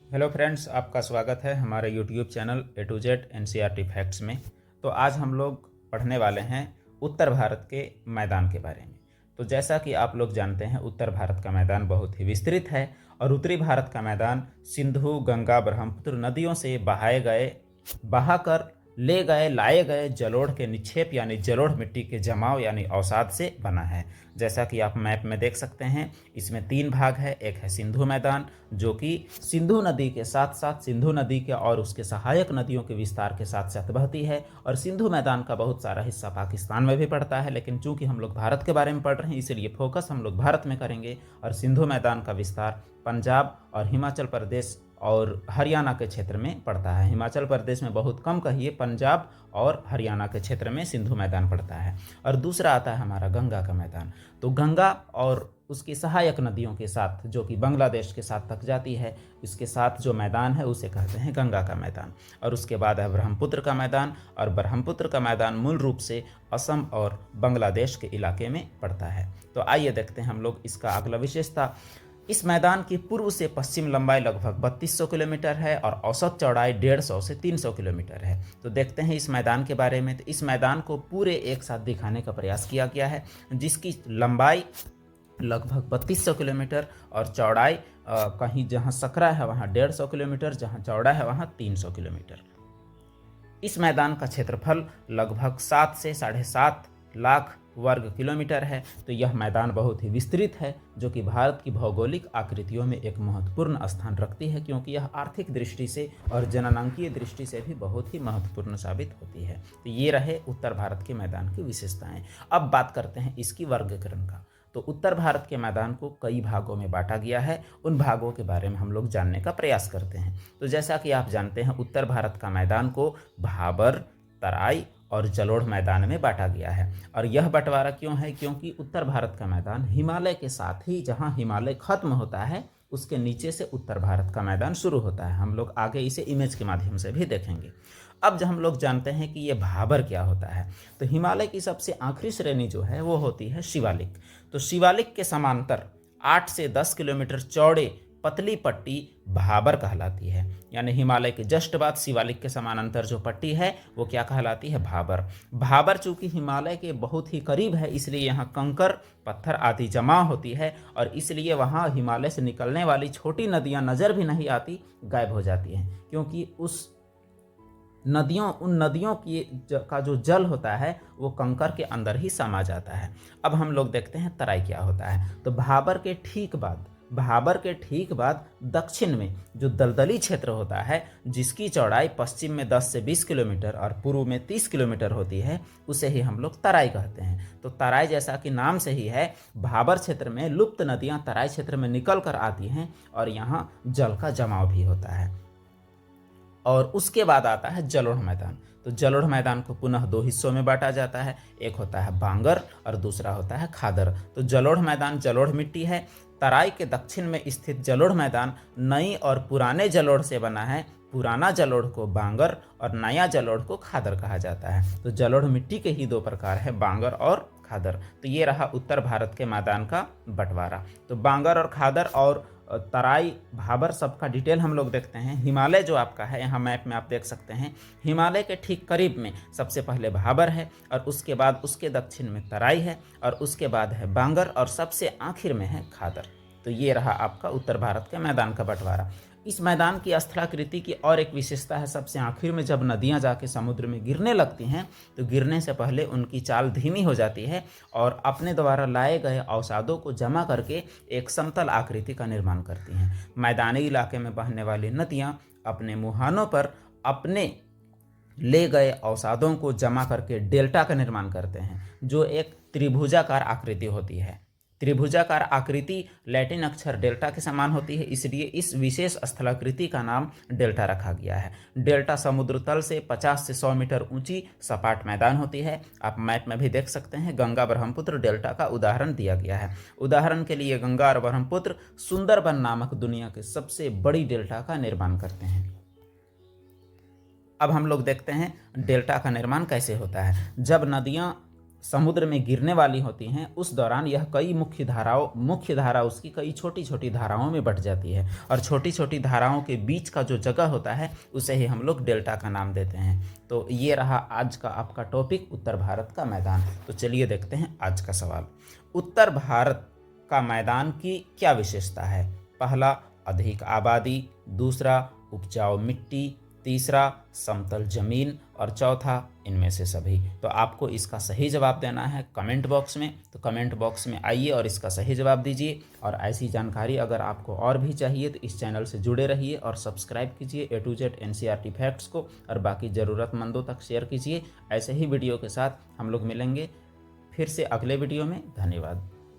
Hello friends, आपका स्वागत है हमारे YouTube channel A to Z NCERT facts में। तो आज हम लोग पढ़ने वाले हैं उत्तर भारत के मैदान के बारे में। तो जैसा कि आप लोग जानते हैं, उत्तर भारत का मैदान बहुत ही विस्तृत है और उत्तरी भारत का मैदान सिंधु, गंगा, ब्रह्मपुत्र नदियों से बहाकर ले गए लाए गए जलोढ़ के निक्षेप यानी जलोढ़ मिट्टी के जमाव यानी अवसाद से बना है। जैसा कि आप मैप में देख सकते हैं, इसमें 3 भाग है। एक है सिंधु मैदान, जो कि सिंधु नदी के साथ साथ सिंधु नदी के और उसके सहायक नदियों के विस्तार के साथ साथ बहती है। और सिंधु मैदान का बहुत सारा हिस्सा पाकिस्तान में भी पड़ता है, लेकिन चूंकि हम लोग भारत के बारे में पढ़ रहे हैं इसलिए फोकस हम लोग भारत में करेंगे। और सिंधु मैदान का विस्तार पंजाब और हिमाचल प्रदेश और हरियाणा के क्षेत्र में पड़ता है। हिमाचल प्रदेश में बहुत कम कहिए, पंजाब और हरियाणा के क्षेत्र में सिंधु मैदान पड़ता है। और दूसरा आता है हमारा गंगा का मैदान। तो गंगा और उसकी सहायक नदियों के साथ, जो कि बांग्लादेश के साथ तक जाती है, इसके साथ जो मैदान है उसे कहते हैं गंगा का मैदान। और उसके बाद है ब्रह्मपुत्र का मैदान, और ब्रह्मपुत्र का मैदान मूल रूप से असम और बांग्लादेश के इलाके में पड़ता है। तो आइए देखते हैं हम लोग इसका अगला विशेषता। इस मैदान की पूर्व से पश्चिम लंबाई लगभग 3200 किलोमीटर है और औसत चौड़ाई 150 से 300 किलोमीटर है। तो देखते हैं इस मैदान के बारे में। तो इस मैदान को पूरे एक साथ दिखाने का प्रयास किया गया है, जिसकी लंबाई लगभग 3200 किलोमीटर और चौड़ाई कहीं जहां सकरा है वहां 150 किलोमीटर, जहां चौड़ा है वहां 300 किलोमीटर। इस मैदान का क्षेत्रफल लगभग 7 से 7.5 लाख वर्ग किलोमीटर है। तो यह मैदान बहुत ही विस्तृत है, जो कि भारत की भौगोलिक आकृतियों में एक महत्वपूर्ण स्थान रखती है, क्योंकि यह आर्थिक दृष्टि से और जननांकीय दृष्टि से भी बहुत ही महत्वपूर्ण साबित होती है। तो ये रहे उत्तर भारत के मैदान की विशेषताएं। अब बात करते हैं इसकी वर्गीकरण का। तो उत्तर भारत के मैदान को कई भागों में बांटा गया है। उन भागों के बारे में हम लोग जानने का प्रयास करते हैं। तो जैसा कि आप जानते हैं, उत्तर भारत का मैदान को भाबर, तराई और जलोढ़ मैदान में बांटा गया है। और यह बंटवारा क्यों है? क्योंकि उत्तर भारत का मैदान हिमालय के साथ ही, जहां हिमालय खत्म होता है उसके नीचे से उत्तर भारत का मैदान शुरू होता है। हम लोग आगे इसे इमेज के माध्यम से भी देखेंगे। अब जब हम लोग जानते हैं कि ये भाबर क्या होता है, तो हिमालय की सबसे आखिरी श्रेणी जो है वो होती है शिवालिक। तो शिवालिक के समांतर 8 से 10 किलोमीटर चौड़े पतली पट्टी भाबर कहलाती है। यानी हिमालय के जस्ट बाद शिवालिक के समानांतर जो पट्टी है वो क्या कहलाती है? भाबर। भाबर चूंकि हिमालय के बहुत ही करीब है, इसलिए यहाँ कंकर पत्थर आदि जमा होती है और इसलिए वहाँ हिमालय से निकलने वाली छोटी नदियाँ नज़र भी नहीं आती, गायब हो जाती हैं, क्योंकि उन नदियों का जो जल होता है वो कंकर के अंदर ही समा जाता है। अब हम लोग देखते हैं तराई क्या होता है। तो भाबर के ठीक बाद दक्षिण में जो दलदली क्षेत्र होता है, जिसकी चौड़ाई पश्चिम में 10 से 20 किलोमीटर और पूर्व में 30 किलोमीटर होती है, उसे ही हम लोग तराई कहते हैं। तो तराई जैसा कि नाम से ही है, भाबर क्षेत्र में लुप्त नदियां तराई क्षेत्र में निकल कर आती हैं और यहाँ जल का जमाव भी होता है। और उसके बाद आता है जलोढ़ मैदान। तो जलोढ़ मैदान को पुनः 2 हिस्सों में बांटा जाता है। एक होता है बांगर और दूसरा होता है खादर। तो जलोढ़ मैदान जलोढ़ मिट्टी है। तराई के दक्षिण में स्थित जलोढ़ मैदान नई और पुराने जलोढ़ से बना है। पुराना जलोढ़ को बांगर और नया जलोढ़ को खादर कहा जाता है। तो जलोढ़ मिट्टी के ही 2 प्रकार है, बांगर और खादर। तो ये रहा उत्तर भारत के मैदान का बंटवारा। तो बांगर और खादर और तराई, भाबर सबका डिटेल हम लोग देखते हैं। हिमालय जो आपका है, यहाँ मैप में आप देख सकते हैं, हिमालय के ठीक करीब में सबसे पहले भाबर है और उसके बाद उसके दक्षिण में तराई है और उसके बाद है बांगर और सबसे आखिर में है खादर। तो ये रहा आपका उत्तर भारत के मैदान का बंटवारा। इस मैदान की स्थलाकृति की और एक विशेषता है, सबसे आखिर में जब नदियां जाके समुद्र में गिरने लगती हैं तो गिरने से पहले उनकी चाल धीमी हो जाती है और अपने द्वारा लाए गए अवसादों को जमा करके एक समतल आकृति का निर्माण करती हैं। मैदानी इलाके में बहने वाली नदियां अपने मुहानों पर अपने ले गए अवसादों को जमा करके डेल्टा का निर्माण करते हैं, जो एक त्रिभुजाकार आकृति होती है। त्रिभुजाकार आकृति लैटिन अक्षर डेल्टा के समान होती है, इसलिए इस विशेष स्थलाकृति का नाम डेल्टा रखा गया है। डेल्टा समुद्र तल से 50 से 100 मीटर ऊंची सपाट मैदान होती है। आप मैप में भी देख सकते हैं, गंगा ब्रह्मपुत्र डेल्टा का उदाहरण दिया गया है। उदाहरण के लिए गंगा और ब्रह्मपुत्र सुंदरबन नामक दुनिया के सबसे बड़ी डेल्टा का निर्माण करते हैं। अब हम लोग देखते हैं डेल्टा का निर्माण कैसे होता है। जब नदियाँ समुद्र में गिरने वाली होती हैं उस दौरान यह कई मुख्य धारा उसकी कई छोटी छोटी धाराओं में बट जाती है, और छोटी छोटी धाराओं के बीच का जो जगह होता है उसे ही हम लोग डेल्टा का नाम देते हैं। तो ये रहा आज का आपका टॉपिक, उत्तर भारत का मैदान। तो चलिए देखते हैं आज का सवाल। उत्तर भारत का मैदान की क्या विशेषता है? पहला, अधिक आबादी, दूसरा, उपजाऊ मिट्टी, तीसरा, समतल जमीन, और चौथा, इनमें से सभी। तो आपको इसका सही जवाब देना है कमेंट बॉक्स में। तो कमेंट बॉक्स में आइए और इसका सही जवाब दीजिए। और ऐसी जानकारी अगर आपको और भी चाहिए तो इस चैनल से जुड़े रहिए और सब्सक्राइब कीजिए A to Z NCERT facts को, और बाकी ज़रूरतमंदों तक शेयर कीजिए। ऐसे ही वीडियो के साथ हम लोग मिलेंगे फिर से अगले वीडियो में। धन्यवाद।